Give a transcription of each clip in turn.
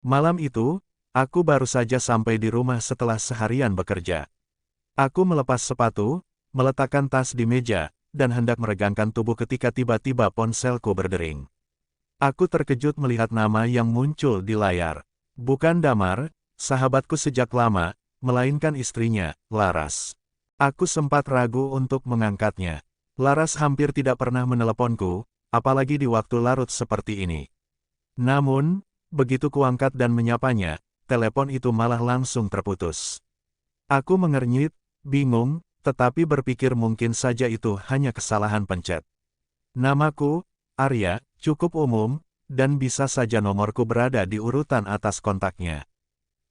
Malam itu, aku baru saja sampai di rumah setelah seharian bekerja. Aku melepas sepatu, meletakkan tas di meja, dan hendak meregangkan tubuh ketika tiba-tiba ponselku berdering. Aku terkejut melihat nama yang muncul di layar. Bukan Damar, sahabatku sejak lama, melainkan istrinya, Laras. Aku sempat ragu untuk mengangkatnya. Laras hampir tidak pernah meneleponku, apalagi di waktu larut seperti ini. Namun, begitu kuangkat dan menyapanya, telepon itu malah langsung terputus. Aku mengernyit, bingung, tetapi berpikir mungkin saja itu hanya kesalahan pencet. Namaku, Arya, cukup umum, dan bisa saja nomorku berada di urutan atas kontaknya.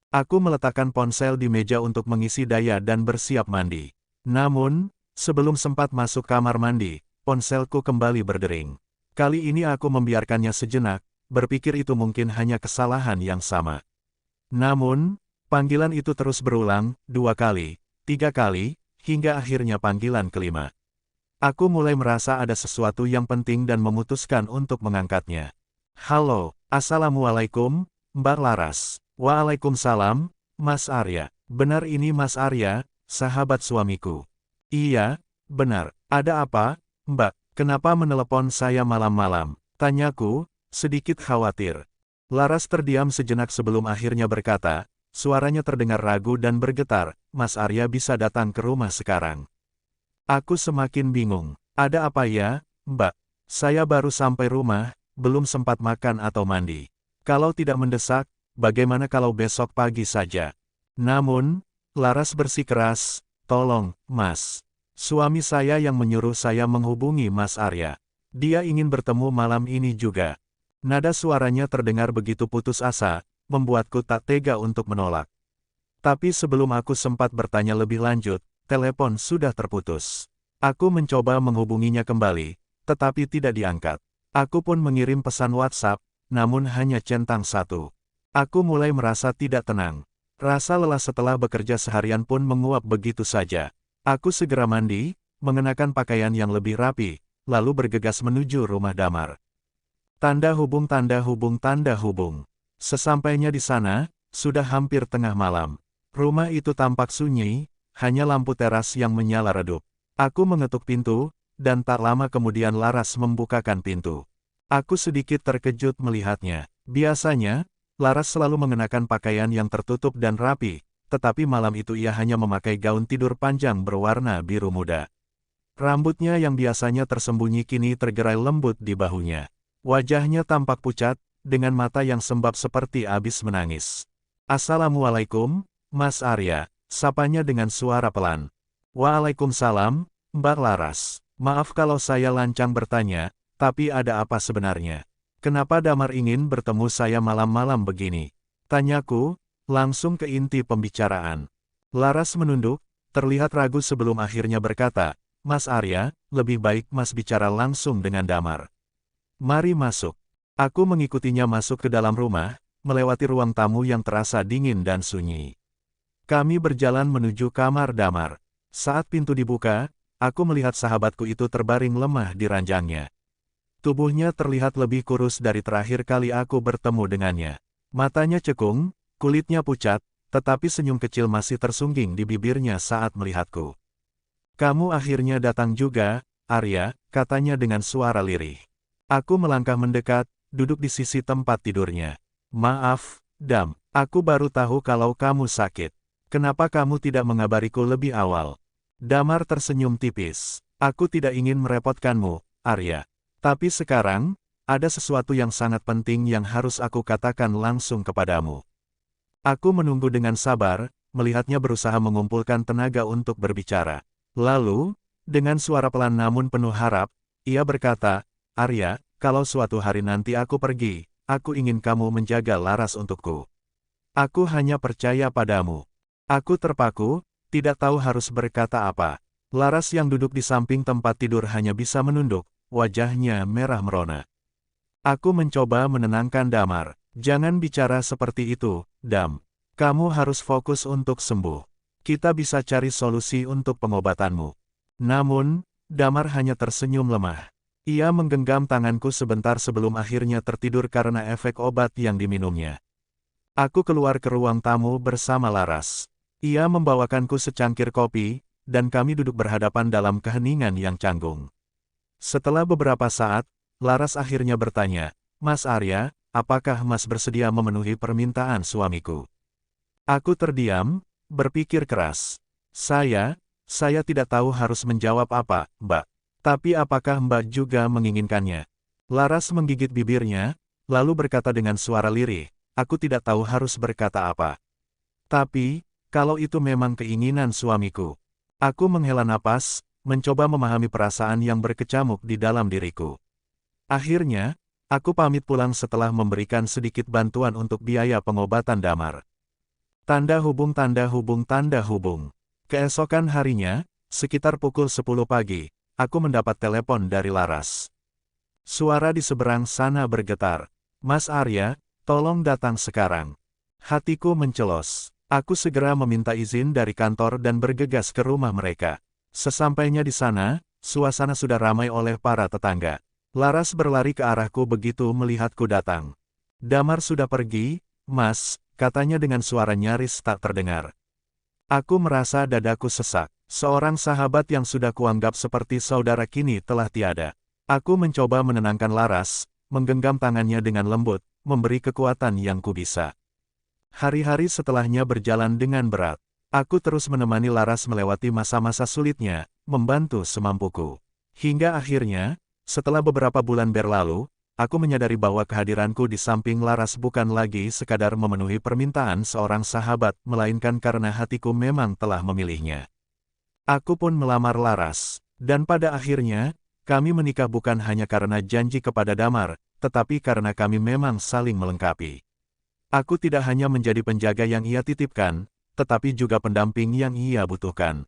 Aku meletakkan ponsel di meja untuk mengisi daya dan bersiap mandi. Namun, sebelum sempat masuk kamar mandi, ponselku kembali berdering. Kali ini aku membiarkannya sejenak, berpikir itu mungkin hanya kesalahan yang sama. Namun, panggilan itu terus berulang, 2 kali, 3 kali, hingga akhirnya panggilan kelima. Aku mulai merasa ada sesuatu yang penting dan memutuskan untuk mengangkatnya. Halo, Assalamualaikum, Mbak Laras. Waalaikumsalam, Mas Arya. Benar ini Mas Arya, sahabat suamiku. Iya, benar. Ada apa, Mbak? Kenapa menelepon saya malam-malam? Tanyaku, sedikit khawatir. Laras terdiam sejenak sebelum akhirnya berkata, suaranya terdengar ragu dan bergetar, Mas Arya bisa datang ke rumah sekarang. Aku semakin bingung. Ada apa ya, Mbak? Saya baru sampai rumah, belum sempat makan atau mandi. Kalau tidak mendesak, bagaimana kalau besok pagi saja? Namun, Laras bersikeras, tolong, Mas. Suami saya yang menyuruh saya menghubungi Mas Arya. Dia ingin bertemu malam ini juga. Nada suaranya terdengar begitu putus asa, membuatku tak tega untuk menolak. Tapi sebelum aku sempat bertanya lebih lanjut, telepon sudah terputus. Aku mencoba menghubunginya kembali, tetapi tidak diangkat. Aku pun mengirim pesan WhatsApp, namun hanya centang satu. Aku mulai merasa tidak tenang. Rasa lelah setelah bekerja seharian pun menguap begitu saja. Aku segera mandi, mengenakan pakaian yang lebih rapi, lalu bergegas menuju rumah Damar. Tanda hubung tanda hubung tanda hubung. Sesampainya di sana, sudah hampir tengah malam. Rumah itu tampak sunyi, hanya lampu teras yang menyala redup. Aku mengetuk pintu, dan tak lama kemudian Laras membukakan pintu. Aku sedikit terkejut melihatnya. Biasanya, Laras selalu mengenakan pakaian yang tertutup dan rapi, tetapi malam itu ia hanya memakai gaun tidur panjang berwarna biru muda. Rambutnya yang biasanya tersembunyi kini tergerai lembut di bahunya. Wajahnya tampak pucat, dengan mata yang sembab seperti habis menangis. Assalamualaikum, Mas Arya, sapanya dengan suara pelan. Waalaikumsalam, Mbak Laras. Maaf kalau saya lancang bertanya, tapi ada apa sebenarnya? Kenapa Damar ingin bertemu saya malam-malam begini? Tanyaku, langsung ke inti pembicaraan. Laras menunduk, terlihat ragu sebelum akhirnya berkata, Mas Arya, lebih baik Mas bicara langsung dengan Damar. Mari masuk. Aku mengikutinya masuk ke dalam rumah, melewati ruang tamu yang terasa dingin dan sunyi. Kami berjalan menuju kamar Damar. Saat pintu dibuka, aku melihat sahabatku itu terbaring lemah di ranjangnya. Tubuhnya terlihat lebih kurus dari terakhir kali aku bertemu dengannya. Matanya cekung, kulitnya pucat, tetapi senyum kecil masih tersungging di bibirnya saat melihatku. Kamu akhirnya datang juga, Arya, katanya dengan suara lirih. Aku melangkah mendekat, duduk di sisi tempat tidurnya. Maaf, Dam, aku baru tahu kalau kamu sakit. Kenapa kamu tidak mengabariku lebih awal? Damar tersenyum tipis. Aku tidak ingin merepotkanmu, Arya. Tapi sekarang, ada sesuatu yang sangat penting yang harus aku katakan langsung kepadamu. Aku menunggu dengan sabar, melihatnya berusaha mengumpulkan tenaga untuk berbicara. Lalu, dengan suara pelan namun penuh harap, ia berkata, Arya, kalau suatu hari nanti aku pergi, aku ingin kamu menjaga Laras untukku. Aku hanya percaya padamu. Aku terpaku, tidak tahu harus berkata apa. Laras yang duduk di samping tempat tidur hanya bisa menunduk, wajahnya merah merona. Aku mencoba menenangkan Damar. Jangan bicara seperti itu, Dam. Kamu harus fokus untuk sembuh. Kita bisa cari solusi untuk pengobatanmu. Namun, Damar hanya tersenyum lemah. Ia menggenggam tanganku sebentar sebelum akhirnya tertidur karena efek obat yang diminumnya. Aku keluar ke ruang tamu bersama Laras. Ia membawakanku secangkir kopi, dan kami duduk berhadapan dalam keheningan yang canggung. Setelah beberapa saat, Laras akhirnya bertanya, "Mas Arya, apakah Mas bersedia memenuhi permintaan suamiku?" Aku terdiam, berpikir keras. Saya tidak tahu harus menjawab apa, Mbak. Tapi apakah Mbak juga menginginkannya? Laras menggigit bibirnya, lalu berkata dengan suara lirih, "Aku tidak tahu harus berkata apa. Tapi, kalau itu memang keinginan suamiku." Aku menghela napas, mencoba memahami perasaan yang berkecamuk di dalam diriku. Akhirnya, aku pamit pulang setelah memberikan sedikit bantuan untuk biaya pengobatan Damar. Tanda hubung. Keesokan harinya, sekitar pukul 10 pagi, aku mendapat telepon dari Laras. Suara di seberang sana bergetar. "Mas Arya, tolong datang sekarang." Hatiku mencelos. Aku segera meminta izin dari kantor dan bergegas ke rumah mereka. Sesampainya di sana, suasana sudah ramai oleh para tetangga. Laras berlari ke arahku begitu melihatku datang. "Damar sudah pergi, Mas," katanya dengan suara nyaris tak terdengar. Aku merasa dadaku sesak. Seorang sahabat yang sudah kuanggap seperti saudara kini telah tiada. Aku mencoba menenangkan Laras, menggenggam tangannya dengan lembut, memberi kekuatan yang kubisa. Hari-hari setelahnya berjalan dengan berat. Aku terus menemani Laras melewati masa-masa sulitnya, membantu semampuku. Hingga akhirnya, setelah beberapa bulan berlalu, aku menyadari bahwa kehadiranku di samping Laras bukan lagi sekadar memenuhi permintaan seorang sahabat, melainkan karena hatiku memang telah memilihnya. Aku pun melamar Laras, dan pada akhirnya, kami menikah bukan hanya karena janji kepada Damar, tetapi karena kami memang saling melengkapi. Aku tidak hanya menjadi penjaga yang ia titipkan, tetapi juga pendamping yang ia butuhkan.